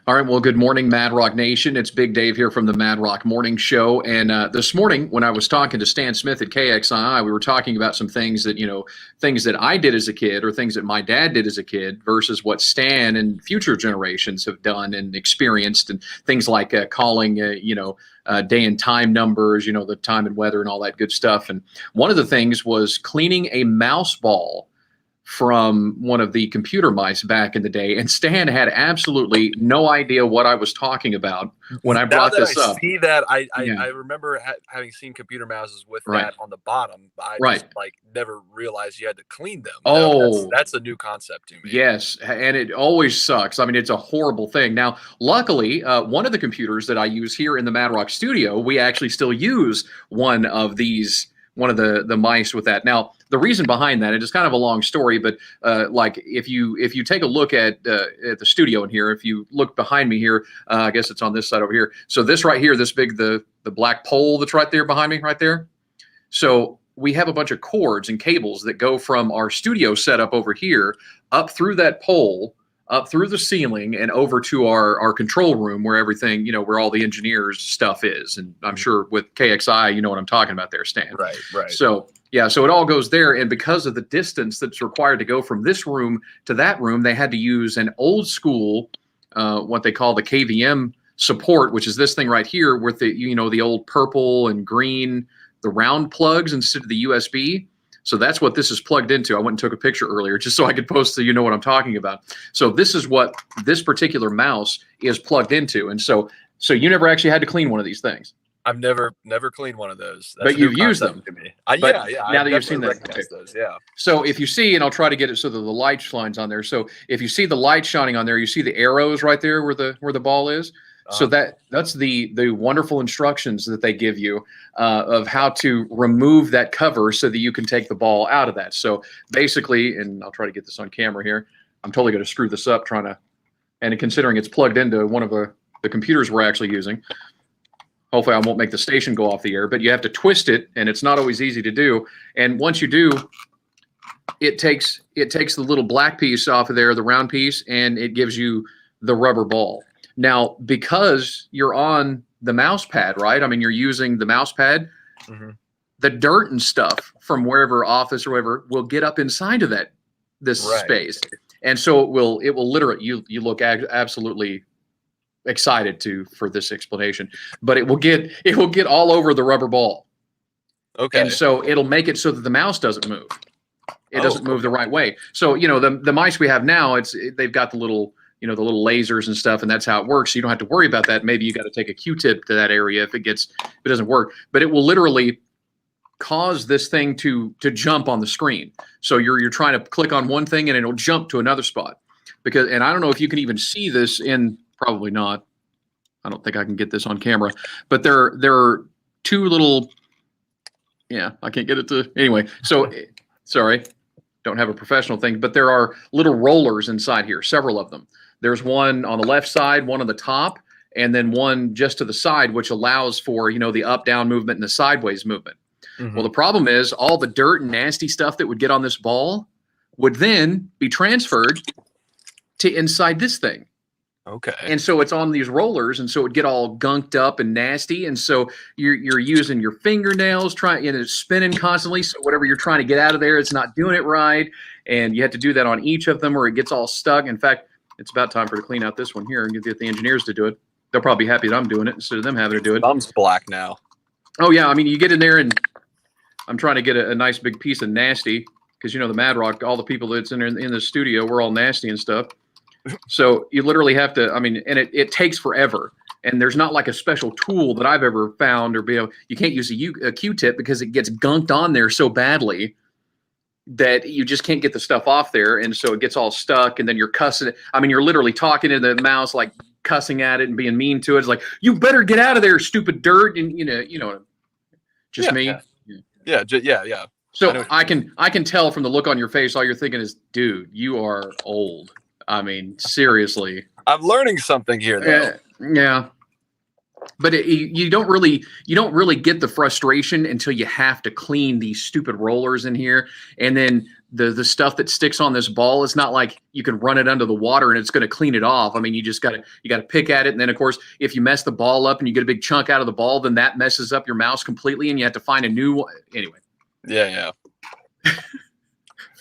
All right. Well, good morning, Mad Rock Nation. It's Big Dave here from the Mad Rock Morning Show. And this morning, when I was talking to Stan Smith at KXII, we were talking about some things that, things that I did as a kid or things that my dad did as a kid versus what Stan and future generations have done and experienced, and things like calling, day and time numbers, the time and weather and all that good stuff. And one of the things was cleaning a mouse ball from one of the computer mice back in the day, and Stan had absolutely no idea what I was talking about when I brought this up. See that, I remember having seen computer mouses with that on the bottom. I just never realized you had to clean them. Oh, that's a new concept to me. Yes, and it always sucks. I mean, it's a horrible thing. Now, luckily, one of the computers that I use here in the Mad Rock studio, we actually still use one of the mice with that. Now, the reason behind that, it is kind of a long story, but if you take a look at the studio in here, if you look behind me here, I guess it's on this side over here. So this right here, this big, the black pole that's right there behind me, right there. So we have a bunch of cords and cables that go from our studio setup over here up through that pole, up through the ceiling, and over to our control room where everything, where all the engineers stuff is. And I'm sure with KXI, you know what I'm talking about there, Stan. Right. So, yeah, so it all goes there. And because of the distance that's required to go from this room to that room, they had to use an old school, what they call the KVM support, which is this thing right here with the, the old purple and green, the round plugs instead of the USB. So that's what this is plugged into. I went and took a picture earlier just so I could post so you know what I'm talking about. So this is what this particular mouse is plugged into. And so you never actually had to clean one of these things. I've never cleaned one of those. But you've used them. To me. Yeah. Now that you've seen that. Those, yeah. So if you see, and I'll try to get it so that the light shines on there. So if you see the light shining on there, you see the arrows right there where the ball is. So that's the wonderful instructions that they give you of how to remove that cover so that you can take the ball out of that. So basically, and I'll try to get this on camera here. I'm totally going to screw this up and considering it's plugged into one of the computers we're actually using. Hopefully I won't make the station go off the air, but you have to twist it, and it's not always easy to do. And once you do, it takes the little black piece off of there, the round piece, and it gives you the rubber ball. Now, because you're on the mouse pad, right? I mean, you're using the mouse pad. Mm-hmm. The dirt and stuff from wherever office or whatever will get up inside of this space, and so it will literally you look absolutely excited for this explanation, but it will get all over the rubber ball. Okay, and so it'll make it so that the mouse doesn't move. It doesn't move the right way. So the mice we have now, they've got the little the little lasers and stuff, and that's how it works. So you don't have to worry about that. Maybe you got to take a Q-tip to that area if it doesn't work. But it will literally cause this thing to jump on the screen. So you're trying to click on one thing and it'll jump to another spot. And I don't know if you can even see this probably not. I don't think I can get this on camera. But there are two little. Yeah, I can't get it to anyway. So sorry, don't have a professional thing. But there are little rollers inside here, several of them. There's one on the left side, one on the top, and then one just to the side, which allows for, the up-down movement and the sideways movement. Mm-hmm. Well, the problem is all the dirt and nasty stuff that would get on this ball would then be transferred to inside this thing. Okay. And so it's on these rollers, and so it would get all gunked up and nasty. And so you're using your fingernails, spinning constantly. So whatever you're trying to get out of there, it's not doing it right. And you have to do that on each of them or it gets all stuck. In fact, it's about time for to clean out this one here and get the engineers to do it. They'll probably be happy that I'm doing it instead of them having to do it. Thumb's black now. Oh, yeah. I mean, you get in there, and I'm trying to get a nice big piece of nasty because, the Mad Rock, all the people that's in the studio, we're all nasty and stuff. So you literally have to, and it takes forever. And there's not like a special tool that I've ever found you can't use a Q-tip because it gets gunked on there so badly that you just can't get the stuff off there. And so it gets all stuck, and then you're cussing it. You're literally talking to the mouse, like cussing at it and being mean to it. It's like, you better get out of there, stupid dirt. And just me. Yeah. So I can tell from the look on your face, all you're thinking is, dude, you are old. Seriously. I'm learning something here, though. Yeah. But you don't really get the frustration until you have to clean these stupid rollers in here, and then the stuff that sticks on this ball, it's not like you can run it under the water and it's going to clean it off. I mean, you got to pick at it. And then of course, if you mess the ball up and you get a big chunk out of the ball, then that messes up your mouse completely and you have to find a new one. Anyway. Yeah.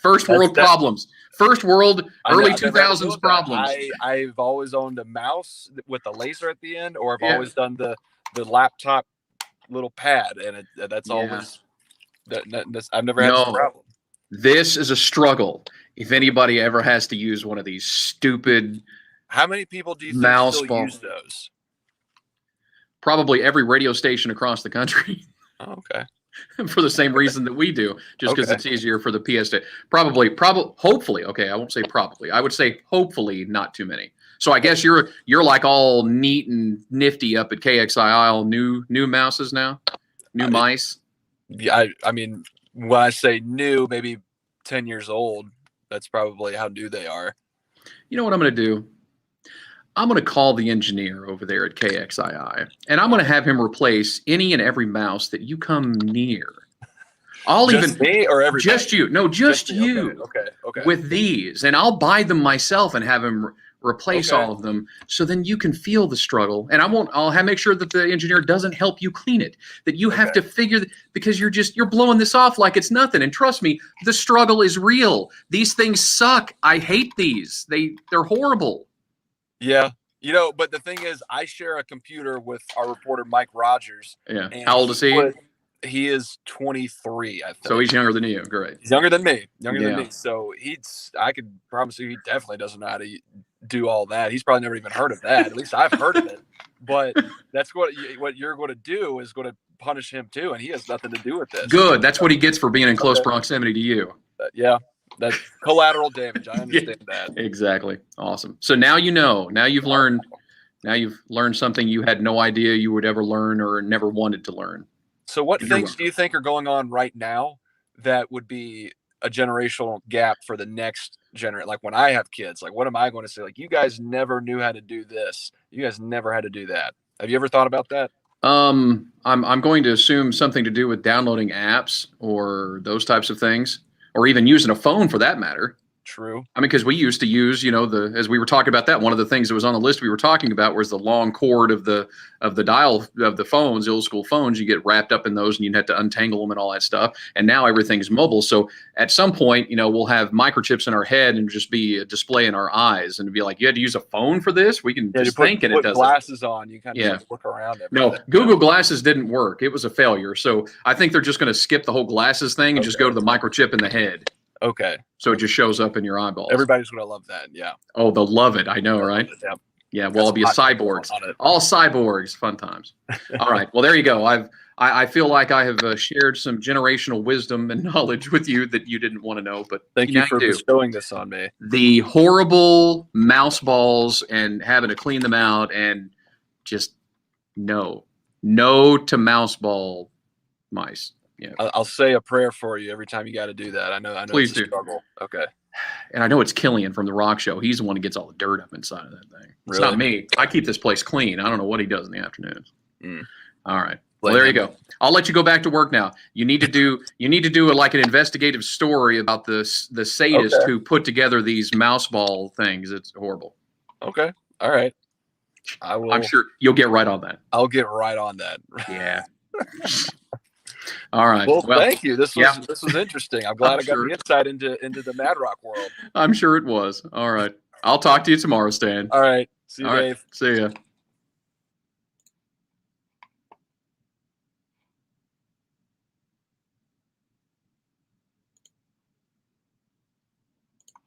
First world problems. First world, early 2000s problems. I've always owned a mouse with a laser at the end, or I've always done the laptop little pad, and that's always I've never had a problem. This is a struggle. If anybody ever has to use one of these stupid, how many people do you think still use those? Probably every radio station across the country. Oh, okay. For the same reason that we do, just because it's easier for the PS to hopefully. Okay, I won't say probably. I would say hopefully not too many. So I guess you're like all neat and nifty up at KXII. New mouses now, new mice. Yeah, I mean, when I say new, maybe 10 years old. That's probably how new they are. You know what I'm going to do? I'm going to call the engineer over there at KXII, and I'm going to have him replace any and every mouse that you come near. Just me or everybody? Just you. No, just you. Okay. With these, and I'll buy them myself and have him replace all of them, so then you can feel the struggle. And I'll make sure that the engineer doesn't help you clean it. That you have to figure because you're blowing this off like it's nothing. And trust me, the struggle is real. These things suck. I hate these. They're horrible. Yeah. But the thing is, I share a computer with our reporter, Mike Rogers. Yeah. How old is he? He is 23, I think. So he's younger than you. Great. He's younger than me. So I could promise you he definitely doesn't know how to do all that. He's probably never even heard of that. At least I've heard of it. But that's what you're going to do is going to punish him too. And he has nothing to do with this. Good. That's what he gets for being in close proximity to you. Yeah. That's collateral damage. I understand that. Exactly. Awesome. So now you know. Now you've learned something you had no idea you would ever learn or never wanted to learn. So what things do you think are going on right now that would be a generational gap for the next generation? Like when I have kids, like what am I going to say? Like, you guys never knew how to do this. You guys never had to do that. Have you ever thought about that? I'm going to assume something to do with downloading apps or those types of things. Or even using a phone for that matter. True. I mean, because we used to use, as we were talking about that, one of the things that was on the list we were talking about was the long cord of the dial of the phones, the old school phones. You get wrapped up in those and you'd have to untangle them and all that stuff. And now everything is mobile. So at some point, we'll have microchips in our head and just be a display in our eyes and be like, you had to use a phone for this? We can just think and it doesn't. Glasses on, you kind of just look around. No, Google Glasses didn't work. It was a failure. So I think they're just going to skip the whole glasses thing and just go to the microchip in the head. Okay. So it just shows up in your eyeballs. Everybody's going to love that. Yeah. Oh, they'll love it. I know, right? Yeah. Yeah. Well, I'll be a cyborg. All cyborgs. Fun times. All right. Well, there you go. I feel like I have shared some generational wisdom and knowledge with you that you didn't want to know, but thank you for bestowing this on me. The horrible mouse balls and having to clean them out and just no to mouse ball mice. Yeah. I'll say a prayer for you every time you got to do that. I know. Please it's a struggle. Okay. And I know it's Killian from the Rock Show. He's the one who gets all the dirt up inside of that thing. It's not me. I keep this place clean. I don't know what he does in the afternoons. All right. Well, there you go. I'll let you go back to work now. You need to do like an investigative story about the sadist who put together these mouse ball things. It's horrible. Okay. All right. I will. I'm sure you'll get right on that. I'll get right on that. Yeah. All right. Well, thank you. This was interesting. I'm glad I got the insight into the Mad Rock world. I'm sure it was. All right. I'll talk to you tomorrow, Stan. All right. See you, Dave. See ya.